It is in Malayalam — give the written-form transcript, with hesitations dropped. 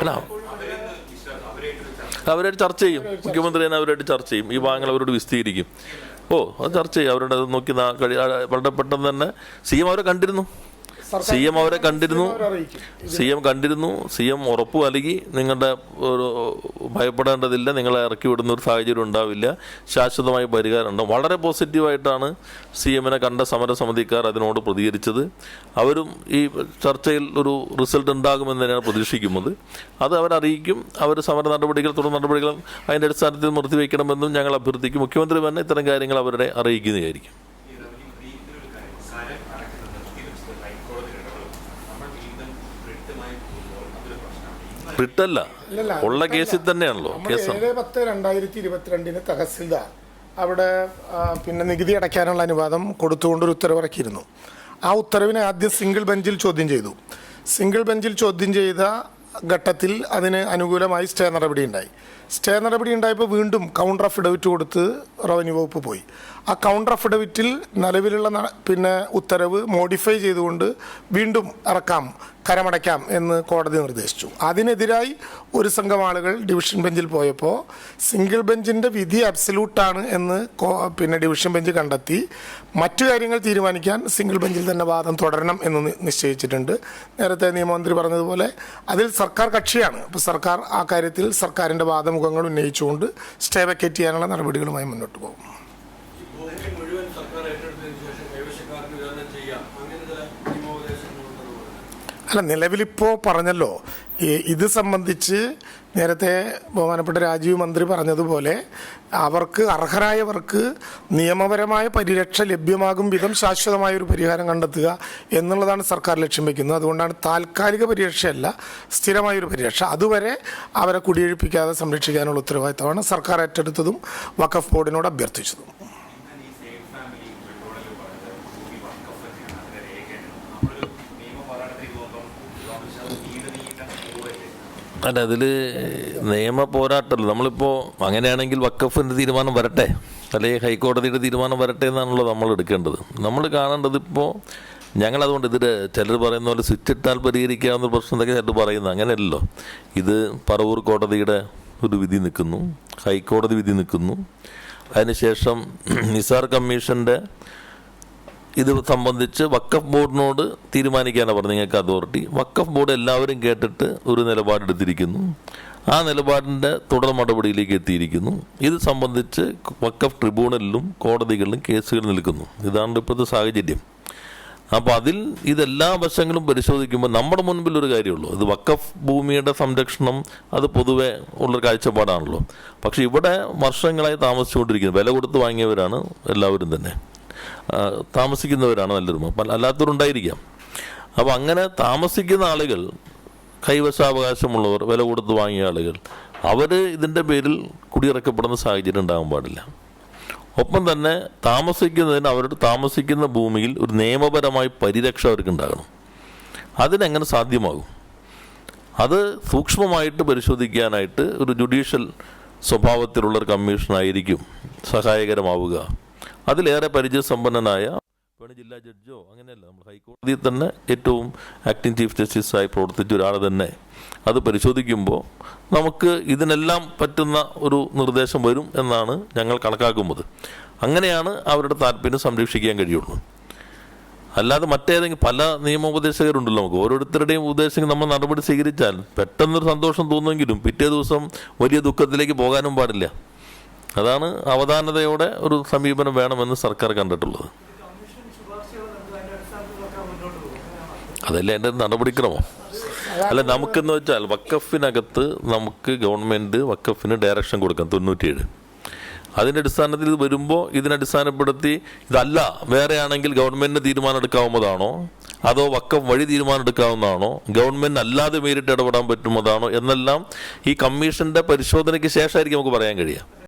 അല്ല, അവരായിട്ട് ചർച്ച ചെയ്യും. മുഖ്യമന്ത്രി തന്നെ അവരായിട്ട് ചർച്ച ചെയ്യും. ഈ ഭാഗങ്ങൾ അവരോട് വിശദീകരിക്കും. അത് ചർച്ച ചെയ്യും. അവരുടെ അത് നോക്കി വളരെ പെട്ടെന്ന് തന്നെ CM അവരെ കണ്ടിരുന്നു. CM കണ്ടിരുന്നു. CM ഉറപ്പ് നൽകി, നിങ്ങളുടെ ഒരു ഭയപ്പെടേണ്ടതില്ല, നിങ്ങളെ ഇറക്കി വിടുന്ന ഒരു സാഹചര്യം ഉണ്ടാവില്ല, ശാശ്വതമായ പരിഹാരം ഉണ്ടാവും. വളരെ പോസിറ്റീവായിട്ടാണ് CMനെ കണ്ട സമരസമിതിക്കാർ അതിനോട് പ്രതികരിച്ചത്. അവരും ഈ ചർച്ചയിൽ ഒരു റിസൾട്ട് ഉണ്ടാകുമെന്ന് തന്നെയാണ് പ്രതീക്ഷിക്കുന്നത്. അത് അവരറിയിക്കും. അവർ സമര നടപടികൾ, തുടർ നടപടികൾ അതിൻ്റെ അടിസ്ഥാനത്തിൽ നിർത്തിവെക്കണമെന്നും ഞങ്ങൾ അഭ്യർത്ഥിക്കും. മുഖ്യമന്ത്രി തന്നെ ഇത്തരം കാര്യങ്ങൾ അവരുടെ അറിയിക്കുന്നതായിരിക്കും. റിട്ടല്ല, ഉള്ള കേസിൽ തന്നെയാണല്ലോ കേസ്. 7/10/2022 തഹസിൽദാർ അവിടെ പിന്നെ നികുതി അടയ്ക്കാനുള്ള അനുവാദം കൊടുത്തുകൊണ്ടൊരു ഉത്തരവിറക്കിയിരുന്നു. ആ ഉത്തരവിനെ ആദ്യം സിംഗിൾ ബെഞ്ചിൽ ചോദ്യം ചെയ്ത ഘട്ടത്തിൽ അതിന് അനുകൂലമായി സ്റ്റേ നടപടി ഉണ്ടായപ്പോൾ വീണ്ടും കൗണ്ടർ അഫിഡവിറ്റ് കൊടുത്ത് റവന്യൂ വകുപ്പ് പോയി. ആ കൗണ്ടർ അഫിഡവിറ്റിൽ നിലവിലുള്ള പിന്നെ ഉത്തരവ് മോഡിഫൈ ചെയ്തുകൊണ്ട് വീണ്ടും കരമടയ്ക്കാം എന്ന് കോടതി നിർദ്ദേശിച്ചു. അതിനെതിരായി ഒരു സംഘം ആളുകൾ ഡിവിഷൻ ബെഞ്ചിൽ പോയപ്പോൾ സിംഗിൾ ബെഞ്ചിൻ്റെ വിധി അബ്സല്യൂട്ടാണ് എന്ന് പിന്നെ ഡിവിഷൻ ബെഞ്ച് കണ്ടെത്തി മറ്റു കാര്യങ്ങൾ തീരുമാനിക്കാൻ സിംഗിൾ ബെഞ്ചിൽ തന്നെ വാദം തുടരണം എന്ന് നിശ്ചയിച്ചിട്ടുണ്ട്. നേരത്തെ നിയമമന്ത്രി പറഞ്ഞതുപോലെ അതിൽ സർക്കാർ കക്ഷിയാണ്. അപ്പോൾ സർക്കാർ ആ കാര്യത്തിൽ സർക്കാരിൻ്റെ വാദമുഖങ്ങൾ ഉന്നയിച്ചുകൊണ്ട് സ്റ്റേ വെക്കേറ്റ് ചെയ്യാനുള്ള നടപടികളുമായി മുന്നോട്ട് പോകും. അല്ല, നിലവിലിപ്പോൾ പറഞ്ഞല്ലോ, ഇത് സംബന്ധിച്ച് നേരത്തെ ബഹുമാനപ്പെട്ട രാജീവ് മന്ത്രി പറഞ്ഞതുപോലെ അർഹരായവർക്ക് നിയമപരമായ പരിരക്ഷ ലഭ്യമാകും വിധം ശാശ്വതമായൊരു പരിഹാരം കണ്ടെത്തുക എന്നുള്ളതാണ് സർക്കാർ ലക്ഷ്യം വയ്ക്കുന്നത്. അതുകൊണ്ടാണ് താൽക്കാലിക പരിരക്ഷയല്ല, സ്ഥിരമായൊരു പരിരക്ഷ. അതുവരെ അവരെ കുടിയൊഴിപ്പിക്കാതെ സംരക്ഷിക്കാനുള്ള ഉത്തരവാദിത്തമാണ് സർക്കാർ ഏറ്റെടുത്തതും വഖഫ് ബോർഡിനോട് അഭ്യർത്ഥിച്ചതും. അല്ല, അതിൽ നിയമ പോരാട്ടമല്ല. നമ്മളിപ്പോൾ അങ്ങനെയാണെങ്കിൽ വഖഫിൻ്റെ തീരുമാനം വരട്ടെ, അല്ലെങ്കിൽ ഹൈക്കോടതിയുടെ തീരുമാനം വരട്ടെ എന്നാണല്ലോ നമ്മൾ എടുക്കേണ്ടത്. നമ്മൾ കാണേണ്ടത് ഇപ്പോൾ ഞങ്ങളതുകൊണ്ട് ചിലർ പറയുന്ന പോലെ സ്വിച്ച് ഇട്ടാൽ പരിഹരിക്കാവുന്ന പ്രശ്നം എന്തൊക്കെ ചിലർ പറയുന്നത് അങ്ങനെയല്ലോ. ഇത് പറവൂർ കോടതിയുടെ ഒരു വിധി നിൽക്കുന്നു, ഹൈക്കോടതി വിധി നിൽക്കുന്നു. അതിനുശേഷം നിസാർ കമ്മീഷൻ്റെ ഇത് സംബന്ധിച്ച് വഖഫ് ബോർഡിനോട് തീരുമാനിക്കാനാണ് പറഞ്ഞത്. നിങ്ങൾക്ക് അതോറിറ്റി വഖഫ് ബോർഡ് എല്ലാവരും കേട്ടിട്ട് ഒരു നിലപാടെടുത്തിരിക്കുന്നു. ആ നിലപാടിൻ്റെ തുടർ നടപടിയിലേക്ക് എത്തിയിരിക്കുന്നു. ഇത് സംബന്ധിച്ച് വഖഫ് ട്രിബ്യൂണലിലും കോടതികളിലും കേസുകൾ നിൽക്കുന്നു. ഇതാണ് ഇപ്പോഴത്തെ സാഹചര്യം. അപ്പോൾ അതിൽ ഇതെല്ലാ വശങ്ങളും പരിശോധിക്കുമ്പോൾ നമ്മുടെ മുൻപിൽ ഒരു കാര്യമുള്ളൂ, ഇത് വഖഫ് ഭൂമിയുടെ സംരക്ഷണം അത് പൊതുവെ ഉള്ളൊരു കാഴ്ചപ്പാടാണല്ലോ. പക്ഷേ ഇവിടെ വർഷങ്ങളായി താമസിച്ചുകൊണ്ടിരിക്കുന്നത്, വില കൊടുത്ത് വാങ്ങിയവരാണ് എല്ലാവരും തന്നെ, താമസിക്കുന്നവരാണ് നല്ലൊരു, അല്ലാത്തവരുണ്ടായിരിക്കാം. അപ്പോൾ അങ്ങനെ താമസിക്കുന്ന ആളുകൾ, കൈവശാവകാശമുള്ളവർ, വില കൊടുത്ത് വാങ്ങിയ ആളുകൾ, അവർ ഇതിൻ്റെ പേരിൽ കുടിയിറക്കപ്പെടുന്ന സാഹചര്യം ഉണ്ടാകാൻ പാടില്ല. ഒപ്പം തന്നെ താമസിക്കുന്നതിന് അവരുടെ താമസിക്കുന്ന ഭൂമിയിൽ ഒരു നിയമപരമായി പരിരക്ഷ അവർക്ക് ഉണ്ടാകണം. അതിനെങ്ങനെ സാധ്യമാകും? അത് സൂക്ഷ്മമായിട്ട് പരിശോധിക്കാനായിട്ട് ഒരു ജുഡീഷ്യൽ സ്വഭാവത്തിലുള്ളൊരു കമ്മീഷനായിരിക്കും സഹായകരമാവുക. അതിലേറെ പരിചയസമ്പന്നനായ ജില്ലാ ജഡ്ജോ അങ്ങനെയല്ല, നമ്മൾ ഹൈക്കോടതിയിൽ തന്നെ ഏറ്റവും ആക്ടിംഗ് ചീഫ് ജസ്റ്റിസായി പ്രവർത്തിച്ച ഒരാൾ തന്നെ അത് പരിശോധിക്കുമ്പോൾ നമുക്ക് ഇതിനെല്ലാം പറ്റുന്ന ഒരു നിർദ്ദേശം വരും എന്നാണ് ഞങ്ങൾ കണക്കാക്കുന്നത്. അങ്ങനെയാണ് അവരുടെ താല്പര്യം സംരക്ഷിക്കാൻ കഴിയുള്ളൂ. അല്ലാതെ മറ്റേതെങ്കിലും പല നിയമോപദേശകരുണ്ടല്ലോ, നമുക്ക് ഓരോരുത്തരുടെയും ഉപദേശങ്ങൾ നമ്മൾ നടപടി സ്വീകരിച്ചാൽ പെട്ടെന്നൊരു സന്തോഷം തോന്നുമെങ്കിലും പിറ്റേ ദിവസം വലിയ ദുഃഖത്തിലേക്ക് പോകാനും പാടില്ല. അതാണ് അവധാനതയോടെ ഒരു സമീപനം വേണമെന്ന് സർക്കാർ കണ്ടിട്ടുള്ളത്. അതല്ലേ എൻ്റെ നടപടിക്രമം. അല്ല, നമുക്കെന്ന് വെച്ചാൽ വഖഫിനകത്ത് നമുക്ക് ഗവൺമെൻറ് വഖഫിന് ഡയറക്ഷൻ കൊടുക്കാം 97. അതിൻ്റെ അടിസ്ഥാനത്തിൽ ഇത് വരുമ്പോൾ ഇതിനടിസ്ഥാനപ്പെടുത്തി ഇതല്ല വേറെ ആണെങ്കിൽ ഗവൺമെൻറ്റിന് തീരുമാനം എടുക്കാവുന്നതാണോ, അതോ വഖഫ് വഴി തീരുമാനം എടുക്കാവുന്നതാണോ, ഗവൺമെൻറ് അല്ലാതെ നേരിട്ട് ഇടപെടാൻ പറ്റുന്നതാണോ എന്നെല്ലാം ഈ കമ്മീഷൻ്റെ പരിശോധനയ്ക്ക് ശേഷമായിരിക്കും നമുക്ക് പറയാൻ കഴിയുക.